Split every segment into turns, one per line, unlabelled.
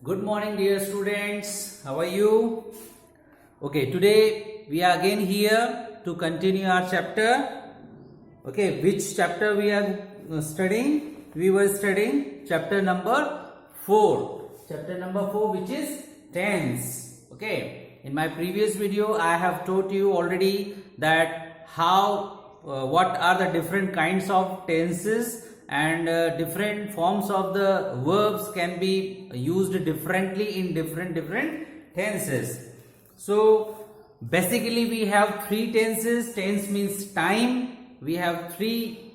Good morning, dear students. How are you? Okay, today we are again here to continue our chapter. Okay, which chapter we are studying? We were studying chapter number 4. Chapter number 4, which is tense. Okay, in my previous video, I have taught you already that what are the different kinds of tenses and different forms of the verbs can be used differently in different tenses. So basically we have three tenses. Tense means time. We have three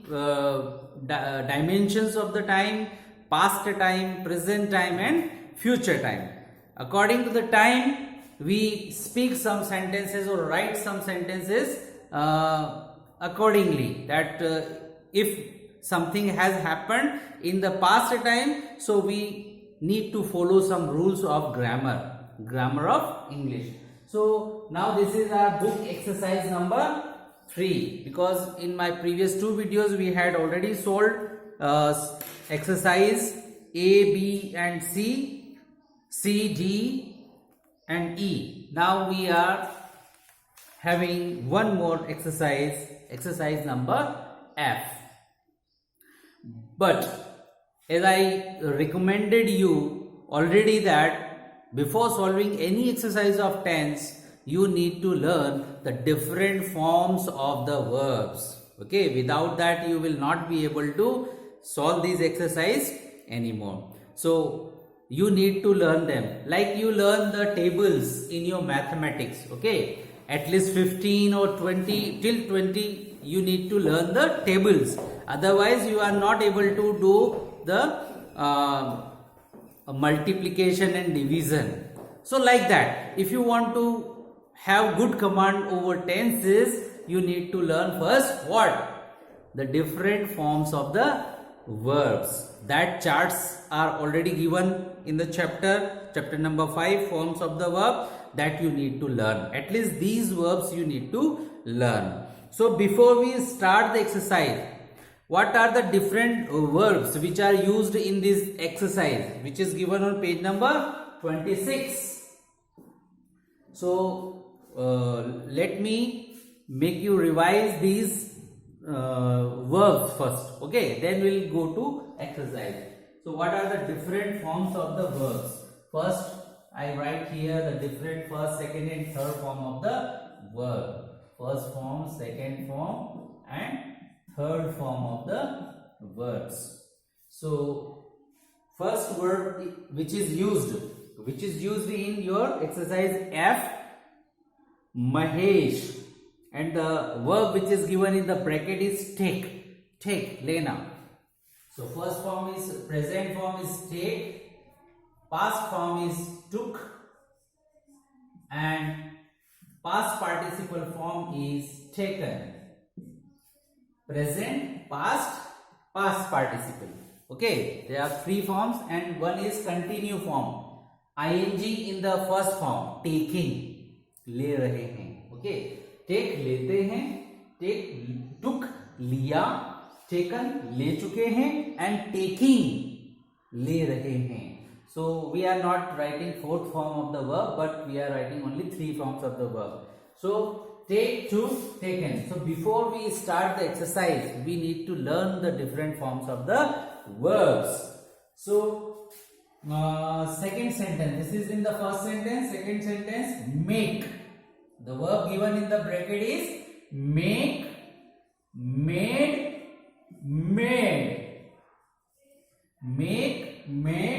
dimensions of the time: past time, present time and future time. According to the time, we speak some sentences or write some sentences accordingly, that if something has happened in the past time, so we need to follow some rules of grammar of English. So now this is our book exercise number 3, because in my previous 2 videos we had already solved exercise A, B and C, C, D and E. Now we are having one more exercise number F. But as I recommended you already that before solving any exercise of tense, you need to learn the different forms of the verbs. Okay, without that you will not be able to solve this exercise anymore. So you need to learn them like you learn the tables in your mathematics. Okay, at least 15 or 20 till 20 you need to learn the tables. Otherwise you are not able to do the multiplication and division. So like that, if you want to have good command over tenses, you need to learn first what? The different forms of the verbs. That charts are already given in the chapter number 5, forms of the verb, that you need to learn. At least these verbs you need to learn. So before we start the exercise, what are the different verbs which are used in this exercise, which is given on page number 26. So let me make you revise these verbs first. Okay, then we'll go to exercise. So what are the different forms of the verbs? First, I write here the different first, second and third form of the verb. First form, second form and third form of the verbs. So first word which is used in your exercise F, Mahesh, and the verb which is given in the bracket is take, Lena. So first form is, present form is take, past form is took and past participle form is taken. Present, past participle. Okay, there are 3 forms and one is continue form. ing in the first form, taking, ले रहे हैं. Okay, take लेते हैं, take took लिया, taken ले चुके हैं and taking ले रहे हैं. So we are not writing 4th form of the verb, but we are writing only 3 forms of the verb. So take, took, taken. So before we start the exercise, we need to learn the different forms of the verbs. So second sentence, this is in the first sentence. Second sentence, make. The verb given in the bracket is make, made, made. Make, made.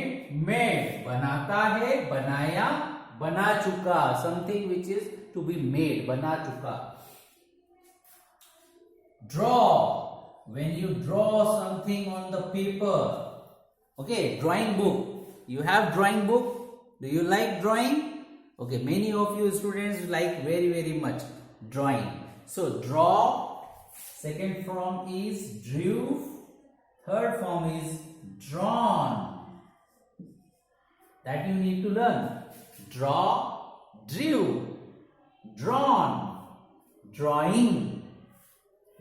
बनाता है, बनाया, बना चुका. Something which is to be made, बना चुका. Draw. When you draw something on the paper. Okay, drawing book. You have drawing book. Do you like drawing? Okay, many of you students like very much drawing. So draw. Second form is drew. Third form is drawn. That you need to learn. Draw, drew, drawn, drawing.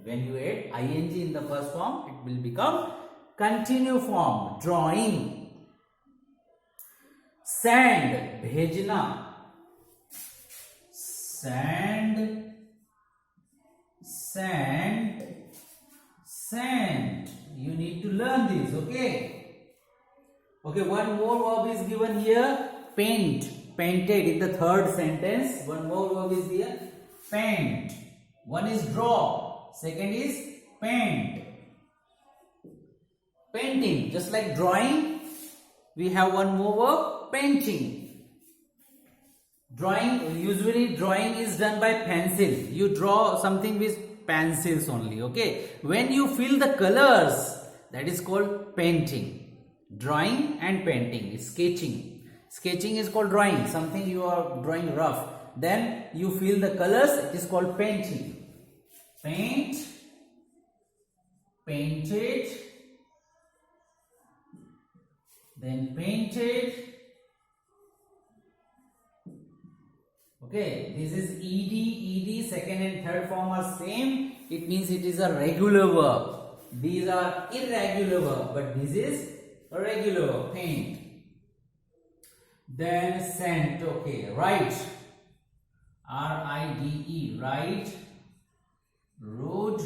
When you add ing in the first form, it will become continue form, drawing. sand, bhejna, sand, sand, sand. You need to learn this, okay? Okay, one more verb is given here, paint, painted in the third sentence. One more verb is here, paint. One is draw, second is paint. Painting, just like drawing, we have one more verb, painting. Drawing, usually drawing is done by pencil. You draw something with pencils only, okay? When you fill the colors, that is called painting. Drawing and painting is sketching. Sketching is called drawing, something you are drawing rough. Then you fill the colors, it is called painting. Paint, painted, then painted. Okay, this is ed, second and third form are same. It means it is a regular verb. These are irregular verb, but this is a regular verb, paint. Then sent, okay, write, R-I-D-E, write, road,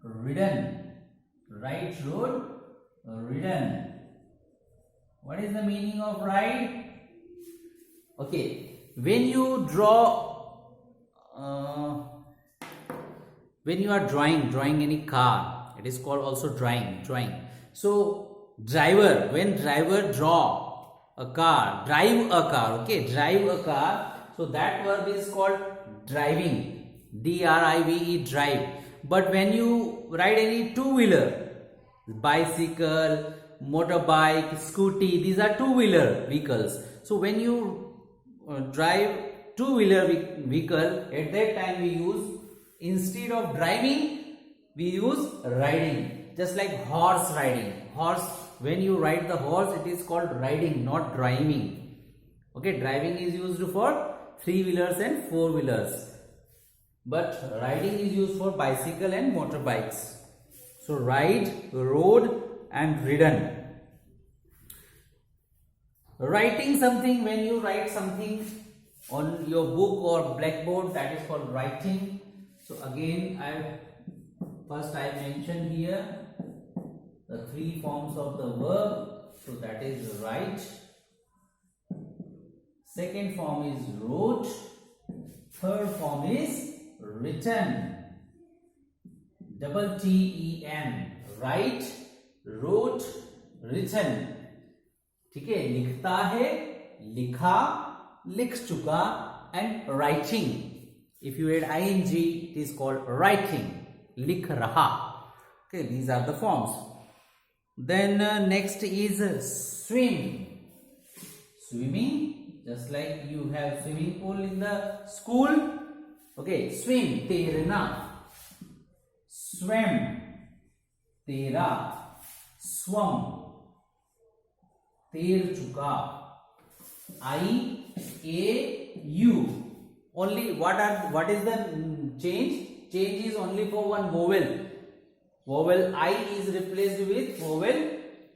ridden, right, road, ridden. What is the meaning of ride? Okay, when you draw, when you are drawing any car, it is called also drawing. So driver, when driver draw a car, drive a car, okay, drive a car. So that verb is called driving, D-R-I-V-E, drive. But when you ride any two-wheeler, bicycle, motorbike, scooty, these are two-wheeler vehicles. So when you drive two-wheeler vehicle, at that time we use, instead of driving, we use riding. Just like horse riding. Horse, when you ride the horse, it is called riding, not driving. Okay, driving is used for three-wheelers and four-wheelers. But riding is used for bicycle and motorbikes. So ride, rode and ridden. Writing something, when you write something on your book or blackboard, that is called writing. So again, first I mentioned here the three forms of the verb. So that is write. Second form is wrote. Third form is written. Double T-E-N. Write, wrote, written. ठीक है, लिखता है, लिखा, लिख चुका, and writing. If you add ing, it is called writing. लिख रहा. Okay, these are the forms. Then next is swim. Swimming, just like you have swimming pool in the school. Okay, swim, तैरना. Swim, तैरा. Swum, तैर चुका. I-A-U. Only what is the change? Change is only for one vowel. Vowel I is replaced with vowel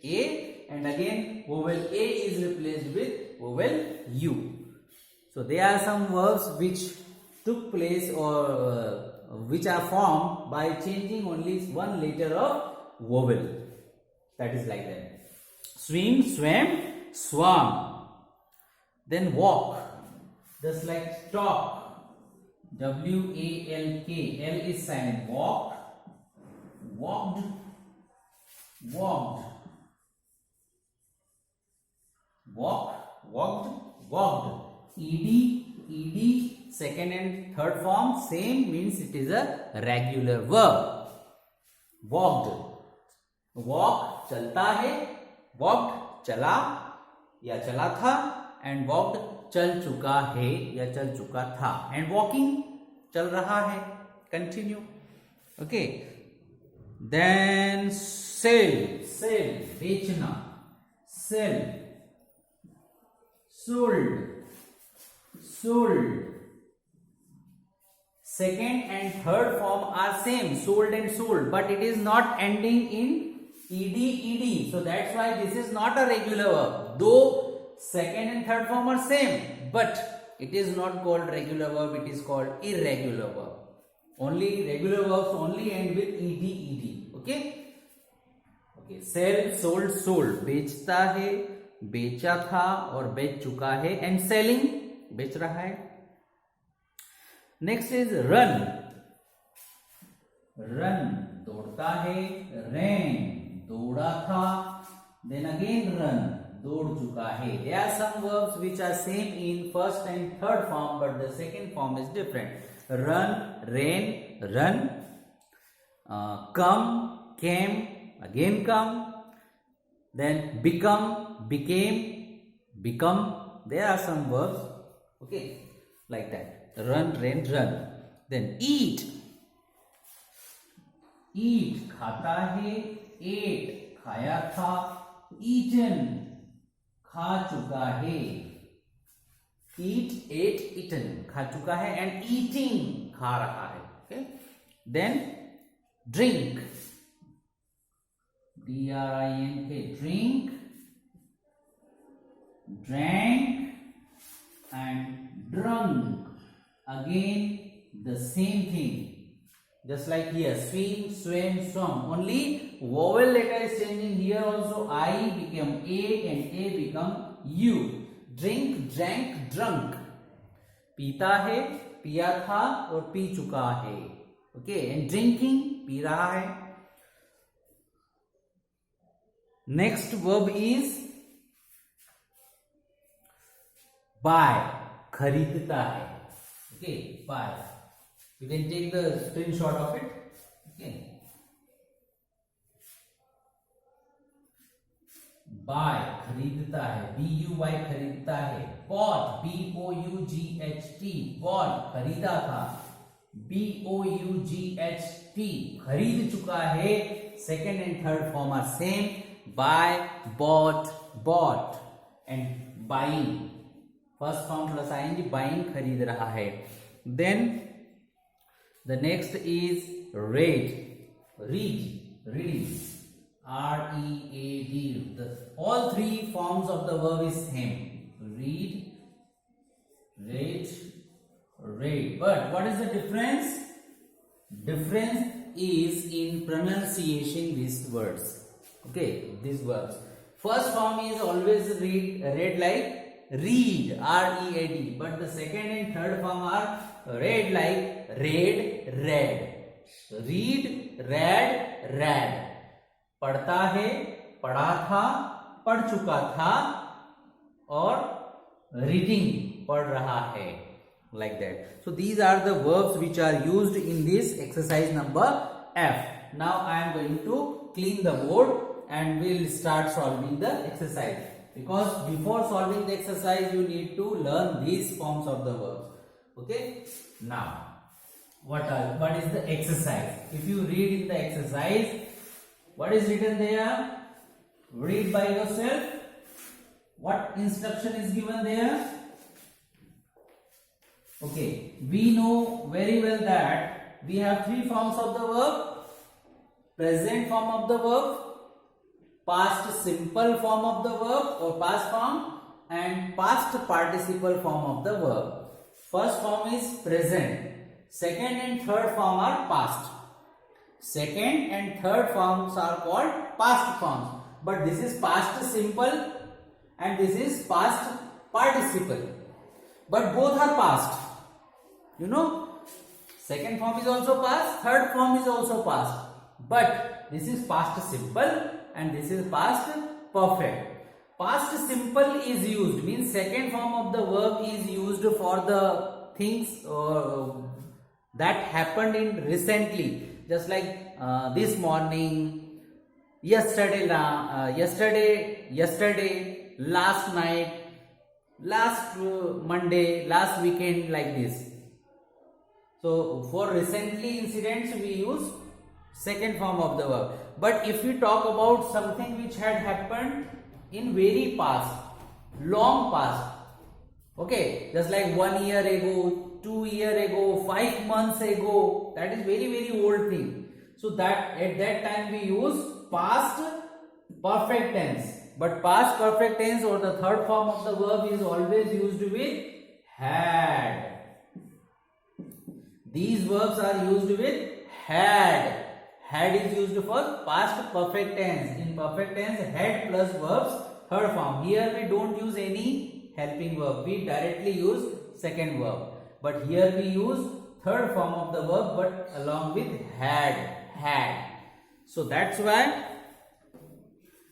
A, and again vowel A is replaced with vowel U. So there are some verbs which took place or which are formed by changing only one letter of vowel. That is like that. Swim, swam, swam. Then walk, just like talk. W-A-L-K. L is silent. Walk, walked, walked. Walk, walked, walked. Ed, second and third form, same, means it is a regular verb. Walked. Walk, चलता है. Walked, चला या चला था. And walked, चल चुका है या चल चुका था. And walking, चल रहा है. Continue. Okay. Then sell, sell, बेचना. Sell, sold, sold. Second and third form are same, sold and sold, but it is not ending in ed. So that's why this is not a regular verb. Though second and third form are same, but it is not called regular verb, it is called irregular verb. Only regular verbs only end with ed. Okay. Okay. Sell, sold, sold. बेचता है, बेचा था और बेच चुका है. And selling, बेच रहा है. Next is run. Run, दौड़ता है. Ran, दौड़ा था. Then again run, दौड़ चुका है. There are some verbs which are same in first and third form, but the second form is different. Run, ran, run. Come, came, again come. Then become, became, become. There are some verbs, okay, like that. Run, ran, run. Then eat. Eat, खाता है. Ate, खाया था. Eaten, खा चुका है. Eat, ate, eaten, खा चुका है. And eating, खा रहा है. Okay. Then drink. D-R-I-N-K, drink, drank, and drunk. Again, the same thing. Just like here, swim, swam, swum. Only vowel letter is changing. Here also I became A and A become U. Drink, drank, drunk. पीता है, पिया था और P चुका है. Okay, and drinking, P रहा है. Next verb is buy, खरीदता है. Okay, buy. You can take the screenshot of it. Okay. Buy, खरीदता है. B-U-Y, खरीदता है. Bought, B-O-U-G-H-T, bought, खरीदा था. B-O-U-G-H-T, खरीद चुका है. Second and third form are same. Buy, bought, bought, and buying. First form plus ing, buying, खरीद रहा है. Then the next is read, reading. R-E-A-D. All three forms of the verb is same. Read, read, read. But what is the difference? Difference is in pronunciation these words. Okay, these verbs. First form is always read like read, R-E-A-D. But the second and third form are read like read, read. Read, read, read. पढ़ता है, पढ़ा था, पढ़ चुका था और reading, पढ़ रहा है. Like that. So these are the verbs which are used in this exercise number F. Now I am going to clean the board and we will start solving the exercise. Because before solving the exercise you need to learn these forms of the verbs. Okay. Now what is the exercise? If you read in the exercise, what is written there? Read by yourself. What instruction is given there? Okay, we know very well that we have three forms of the verb. Present form of the verb, past simple form of the verb or past form, and past participle form of the verb. First form is present. Second and third form are past. Second and third forms are called past forms. But this is past simple and this is past participle. But both are past. You know, second form is also past, third form is also past. But this is past simple and this is past perfect. Past simple is used, means second form of the verb is used for the things that happened in recently. Just like this morning, yesterday, last night, last Monday, last weekend, like this. So for recently incidents we use second form of the verb. But if we talk about something which had happened in very past, long past, okay, just like 1 year ago, 2 years ago, 5 months ago, that is very old thing. So that at that time we use past perfect tense. But past perfect tense or the third form of the verb is always used with had. These verbs are used with had. Had is used for past perfect tense. In perfect tense, had plus verbs, third form. Here we don't use any helping verb. We directly use second verb. But here we use third form of the verb but along with had. So that's why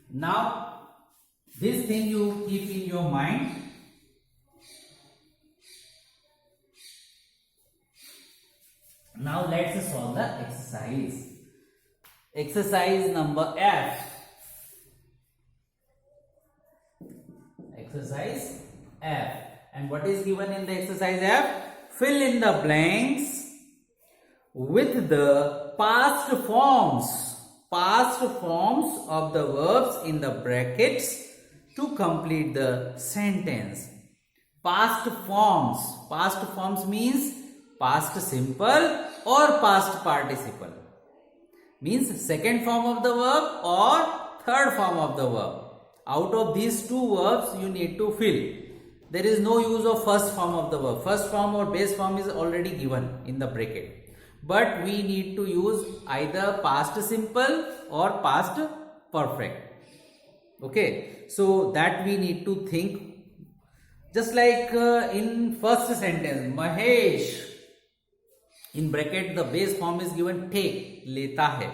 now this thing you keep in your mind. Now let's solve the exercise. Exercise number F. Exercise F. And what is given in the exercise F? Fill in the blanks with the past forms of the verbs in the brackets to complete the sentence. Past forms means past simple or past participle. Means second form of the verb or third form of the verb. Out of these two verbs you need to fill. There is no use of first form of the verb. First form or base form is already given in the bracket. But we need to use either past simple or past perfect. Okay. So that we need to think. Just like in first sentence, Mahesh. In bracket the base form is given take, leta hai.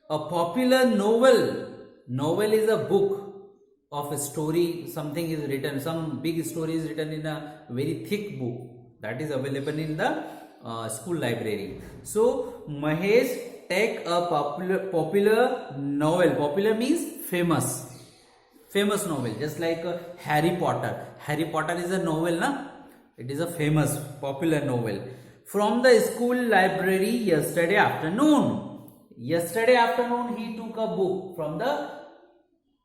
A popular novel is a book of a story, something is written, some big story is written in a very thick book that is available in the school library. So Mahesh take a popular novel. Popular means famous novel, just like Harry Potter. Harry Potter is a novel, na? It is a famous popular novel. From the school library yesterday afternoon. Yesterday afternoon he took a book from the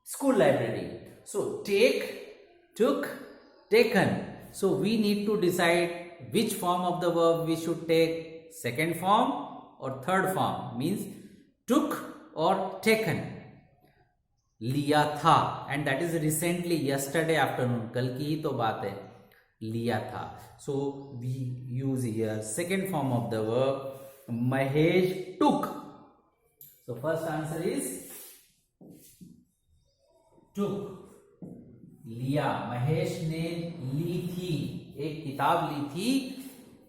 school library. So take, took, taken. So we need to decide which form of the verb we should take. Second form or third form. Means took or taken. लिया था, and that is recently, yesterday afternoon. कल की ही तो बात है. लिया था. So we use here second form of the verb. Mahesh took. So first answer is took. लिया. महेश ने ली थी, एक किताब ली थी,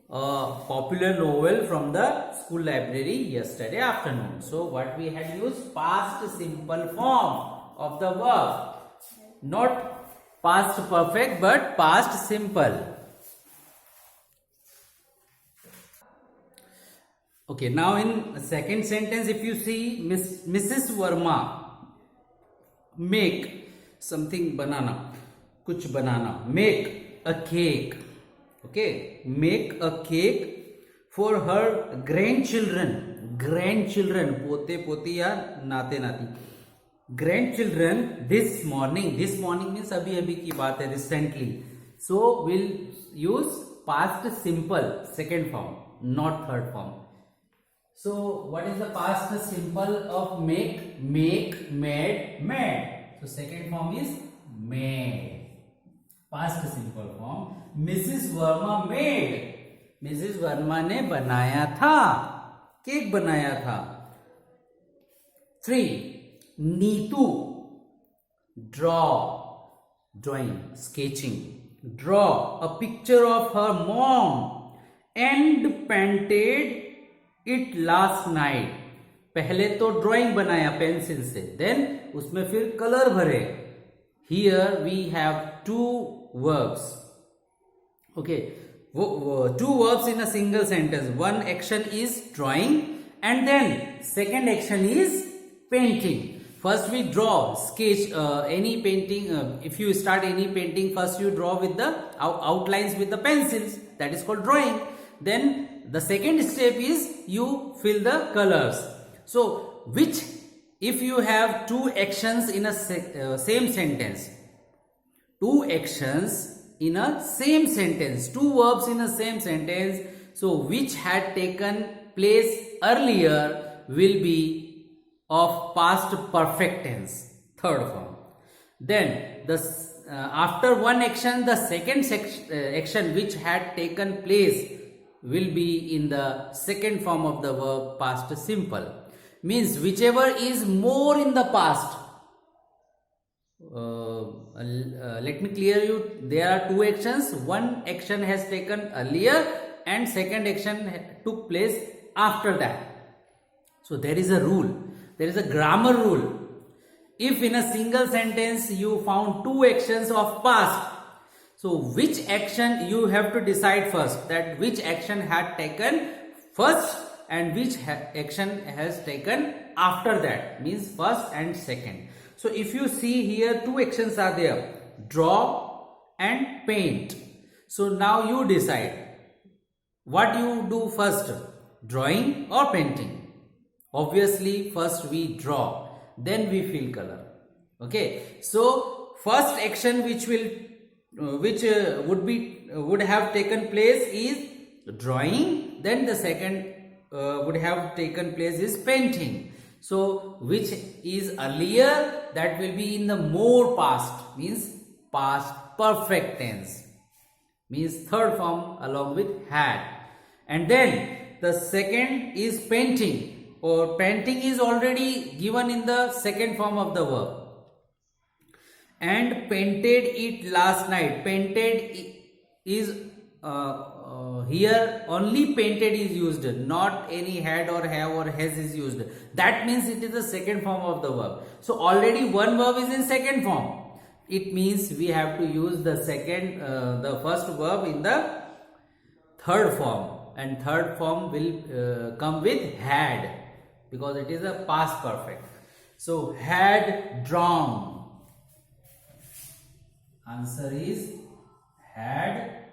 popular novel from the school library yesterday afternoon. So what we had used? Past simple form of the verb, not past perfect but past simple. Okay, now in second sentence, if you see Mrs. Verma make something, banana, kuch banana, make a cake. Okay, make a cake for her grandchildren, pote poti ya nate nati, grandchildren this morning means abhi ki baat hai, recently. So we'll use past simple, second form, not third form. So what is the past simple of make? Make, made, made. So second form is made. Past simple form. Mrs. Verma made. Mrs. Verma ने बनाया था, cake बनाया था. 3. Neetu drawing, sketching. Draw a picture of her mom and painted it last night. पहले तो drawing बनाया pencil से, then उसमें फिर कलर भरे. Here we have two verbs. Okay, two verbs in a single sentence. One action is drawing and then second action is painting. First we draw, sketch any painting. If you start any painting, first you draw with the outlines with the pencils. That is called drawing. Then the second step is you fill the colors. So which, if you have two actions in a same sentence, two actions in a same sentence, two verbs in a same sentence, so which had taken place earlier will be of past perfect tense, third form. Then after one action, the second action which had taken place will be in the second form of the verb past simple. Means whichever is more in the past. Let me clear you. There are two actions. One action has taken earlier and second action took place after that. So there is a rule. There is a grammar rule. If in a single sentence you found two actions of past, so which action you have to decide first, that which action had taken first and which action has taken after that, means first and second. So if you see here, two actions are there, draw and paint. So now you decide what you do first, drawing or painting. Obviously first we draw, then we fill color. Okay, so first action which would have taken place is drawing, then the second would have taken place is painting. So which is earlier, that will be in the more past, means past perfect tense, means third form along with had. And then the second is painting, or painting is already given in the second form of the verb. And painted it last night. Painted is here only painted is used, not any had or have or has is used. That means it is the second form of the verb. So already one verb is in second form. It means we have to use the first verb in the third form, and third form will come with had, because it is a past perfect. So had drawn. Answer is had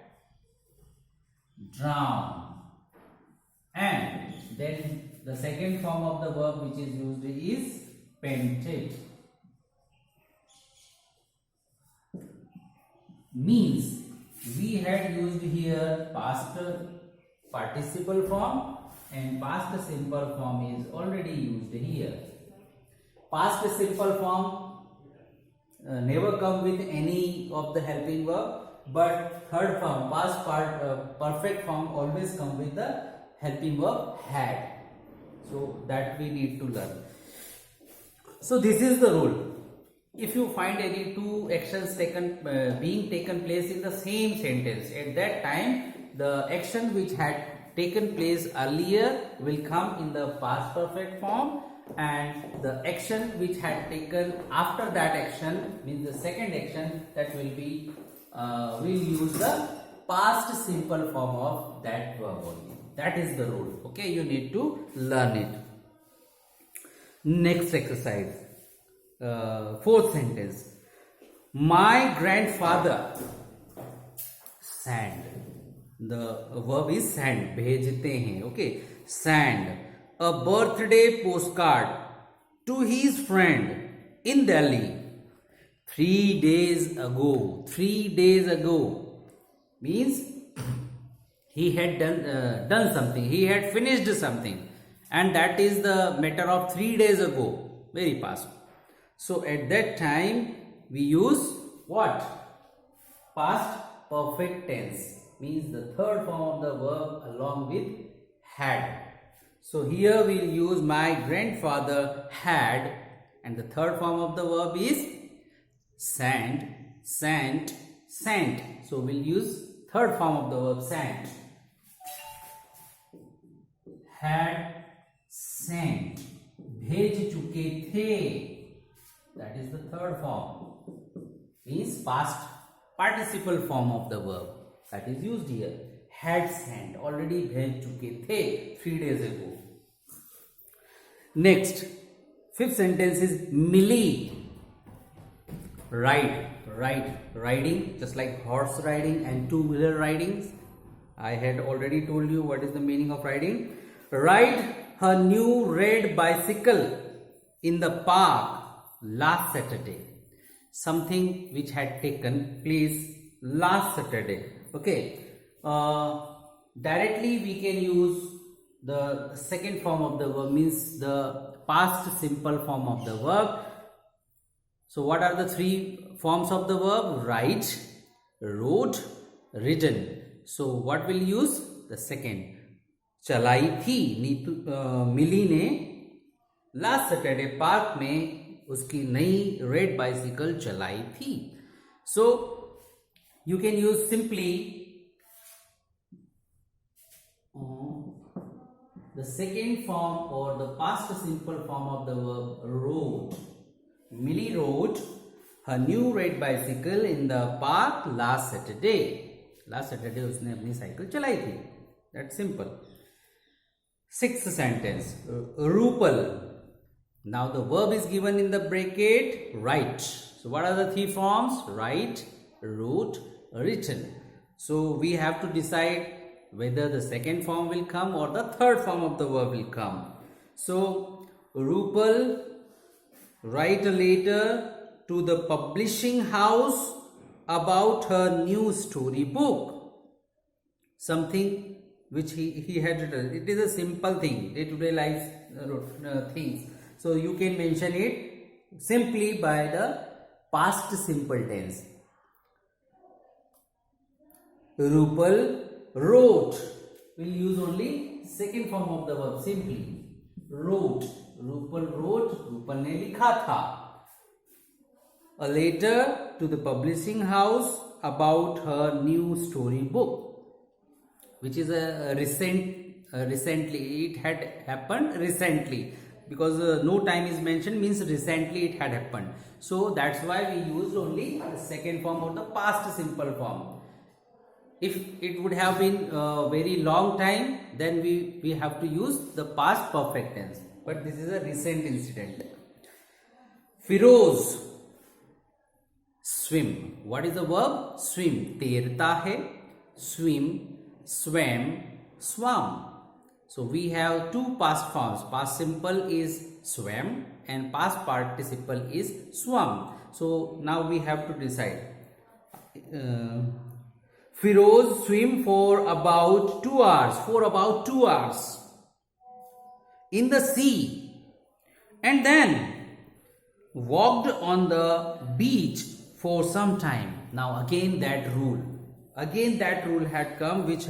drawn. And then the second form of the verb which is used is painted. Means we had used here past participle form and past simple form is already used here. Past simple form never come with any of the helping verb, but third form, perfect form always come with the helping verb had. So that we need to learn. So this is the rule. If you find any two actions being taken place in the same sentence, at that time the action which had taken place earlier will come in the past perfect form, and the action which had taken after that action, means the second action, that will be will use the past simple form of that verb only. That is the rule. Okay, you need to learn it. Next exercise, fourth sentence. My grandfather sent. The verb is send. भेजते हैं. Okay, send a birthday postcard to his friend in Delhi 3 days ago. 3 days ago means he had done something, he had finished something, and that is the matter of 3 days ago, very past. So at that time we use what? Past perfect tense, means the third form of the verb along with had. So here we will use my grandfather had, and the third form of the verb is sent, sent, sent. So we will use third form of the verb sent. Had sent. भेज चुके थे. That is the third form. Means past participle form of the verb that is used here. Had sent, already भेज चुके थे 3 days ago. Next, fifth sentence is milli. Riding, just like horse riding and two-wheeler riding. I had already told you what is the meaning of riding. Ride her new red bicycle in the park last Saturday. Something which had taken place last Saturday. Okay. Directly we can use the second form of the verb, means the past simple form of the verb, So what are the three forms of the verb? Write, wrote, written. So what will use? The second. चलाई थी नीतू मिली ने last Saturday park में उसकी नई red bicycle चलाई थी. So you can use simply the second form or the past simple form of the verb rode. Millie rode her new red bicycle in the park last Saturday. Last Saturday उसने अपनी cycle चलाई थी. That's simple. Sixth sentence, Rupal. Now the verb is given in the bracket, write. So what are the three forms? Write, wrote, written. So we have to decide whether the second form will come or the third form of the verb will come. So Rupal write a letter to the publishing house about her new story book. Something which he had written. It is a simple thing, day-to-day life things. So you can mention it simply by the past simple tense. Rupal wrote. We'll use only second form of the verb simply. Wrote. Rupal wrote. Rupal ने लिखा था. A letter to the publishing house about her new story book, which is a recently. It had happened recently because no time is mentioned, means recently it had happened. So that's why we used only the second form or the past simple form. If it would have been a very long time, then we have to use the past perfect tense. But this is a recent incident. Firoz swim. What is the verb? Swim. तैरता है. Swim. Swam, swam. So we have two past forms. Past simple is swam and past participle is swam. So now we have to decide. Firoz swim for about 2 hours. For about 2 hours in the sea, and then walked on the beach for some time. Now again that rule. Again that rule had come which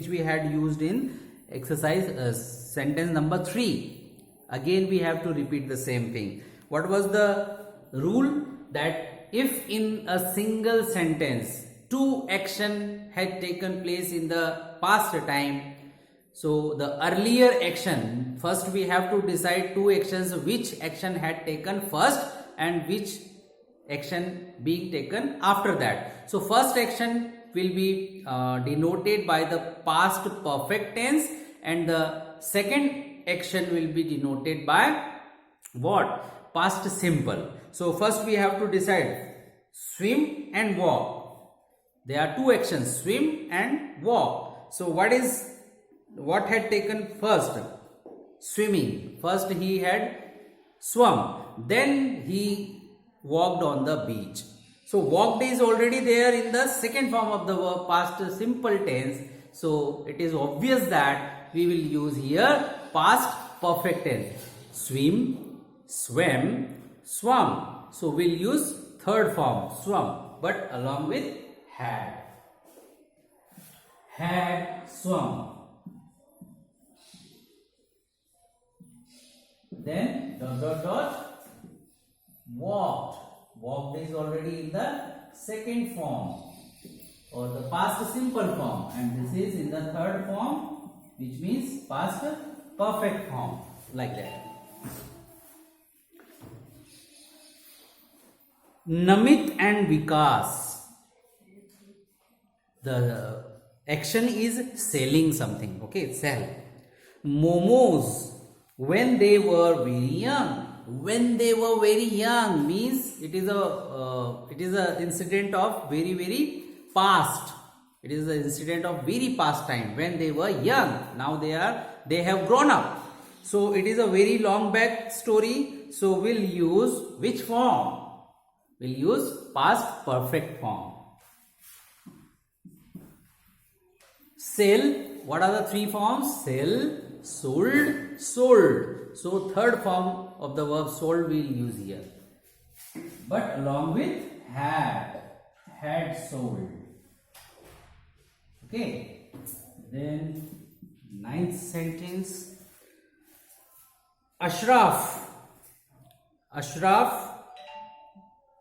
we had used in exercise sentence number 3. Again we have to repeat the same thing. What was the rule? That if in a single sentence two action had taken place in the past time, so the earlier action, first we have to decide two actions, which action had taken first and which action being taken after that. So first action will be denoted by the past perfect tense and the second action will be denoted by what? Past simple. So first we have to decide swim and walk. There are two actions, swim and walk. So what had taken first? Swimming. First he had swum, then he walked on the beach. So walked is already there in the second form of the verb, past simple tense. So it is obvious that we will use here past perfect tense. Swim, swam, swum. So we'll use third form, swum, but along with had. Had swum. Then ... walked. Walked is already in the second form or the past simple form, and this is in the third form, which means past perfect form, like that. Namit and Vikas. The action is selling something. Okay, sell. Momos when they were very young. When they were very young means it is a incident of very past. It is an incident of very past time when they were young. Now they have grown up. So it is a very long back story. So we'll use which form? We'll use past perfect form. Sell. What are the three forms? Sell, sold, sold. So third form of the verb sold we'll use here. but along with had sold. Okay, then ninth sentence. Ashraf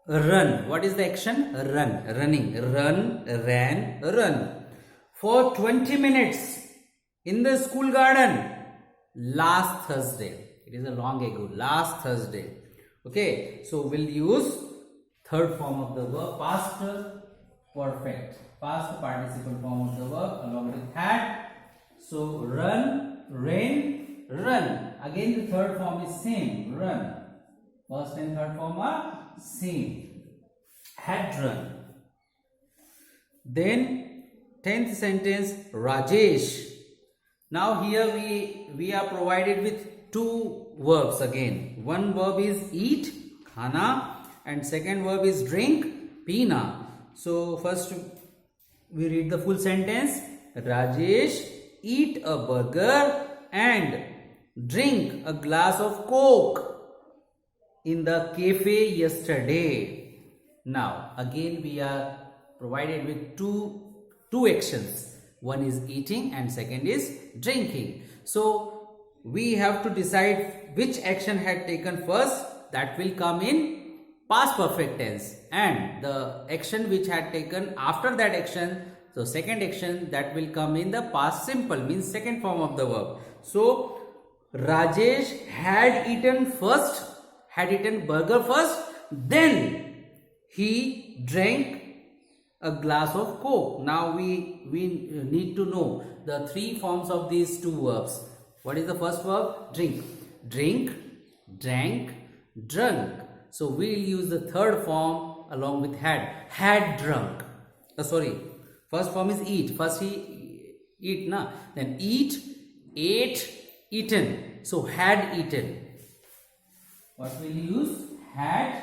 run. What is the action? Run, running, run, ran, run for 20 minutes in the school garden last Thursday. It is a long ago, last Thursday. Okay, so we'll use third form of the verb, past perfect, past participle form of the verb along with had. So run, ran, run. Again the third form is same, run. First and third form are same. Had run. Then 10th sentence, Rajesh. Now here we are provided with two verbs again. One verb is eat, khana, and second verb is drink, pina. So first we read the full sentence. Rajesh eat a burger and drink a glass of Coke in the cafe yesterday. Now again we are provided with two actions. One is eating and second is drinking. So we have to decide which action had taken first. That will come in past perfect tense, and the action which had taken after that action, so second action, that will come in the past simple, means second form of the verb. So Rajesh had eaten burger first, then he drank a glass of Coke. Now we need to know the three forms of these two verbs. What is the first verb? Drink. Drink, drank, drunk. So we will use the third form along with had. Had drunk. First form is eat. First he eat, na. Then eat, ate, eaten. So had eaten. What will you use? Had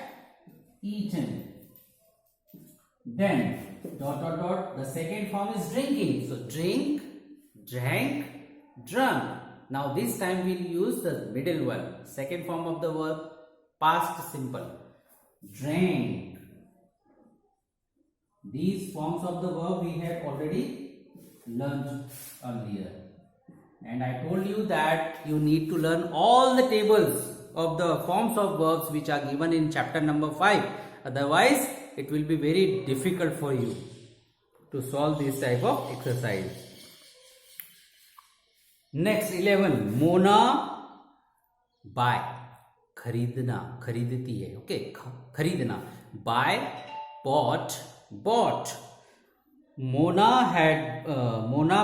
eaten. Then the second form is drinking. So drink, drank, drunk. Now this time we will use the middle one. Second form of the verb, past simple. Drank. These forms of the verb we have already learned earlier. And I told you that you need to learn all the tables of the forms of verbs which are given in chapter number 5. Otherwise, it will be very difficult for you to solve this type of exercise. Next 11. Mona buy. खरीदना, खरीदती है. Okay, खरीदना. Buy, bought, bought. Mona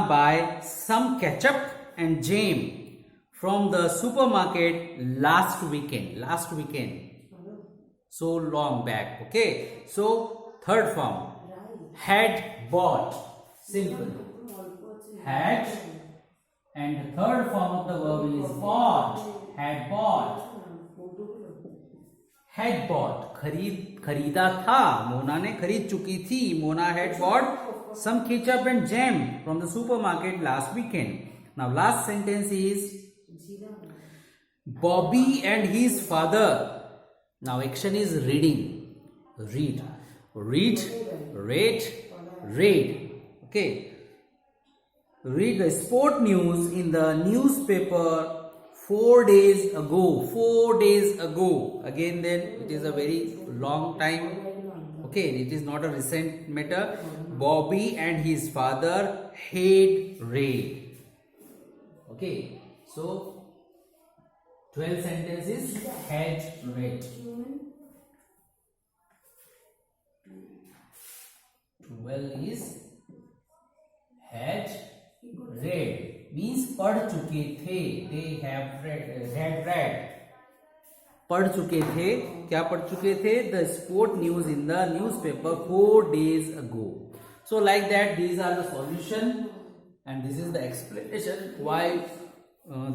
buy some ketchup and jam from the supermarket last weekend. So long back. Okay, so third form, had bought, simple. Had, and the third form of the verb is bought. Had bought. Had bought, खरीदा था. Mona ने खरीद चुकी थी. Mona had bought some ketchup and jam from the supermarket last weekend. Now last sentence is Bobby and his father. Now action is reading. Read, rate, read. Okay. Read the sport news in the newspaper 4 days ago. 4 days ago. Again then it is a very long time. Okay, it is not a recent matter. Bobby and his father had read. Okay, so 12 sentences had read. 12 is had read. Means पढ़ चुके थे. They have read, had read. पढ़ चुके थे. क्या पढ़ चुके थे? The sport news in the newspaper 4 days ago. So like that, these are the solution, and this is the explanation why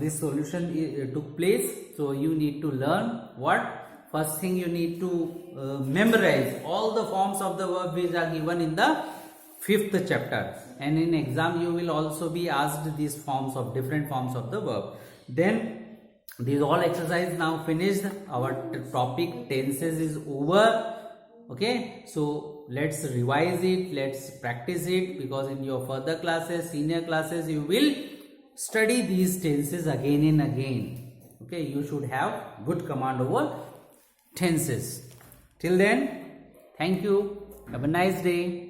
this solution took place. So you need to learn what? First thing, you need to memorize all the forms of the verb which are given in the 5th chapter, and in exam you will also be asked these forms of different forms of the verb. Then these all exercise now finished. Our topic tenses is over. Okay, so let's revise it, let's practice it, because in your further classes, senior classes, you will study these tenses again and again. Okay, you should have good command over tenses. Till then, thank you. Have a nice day.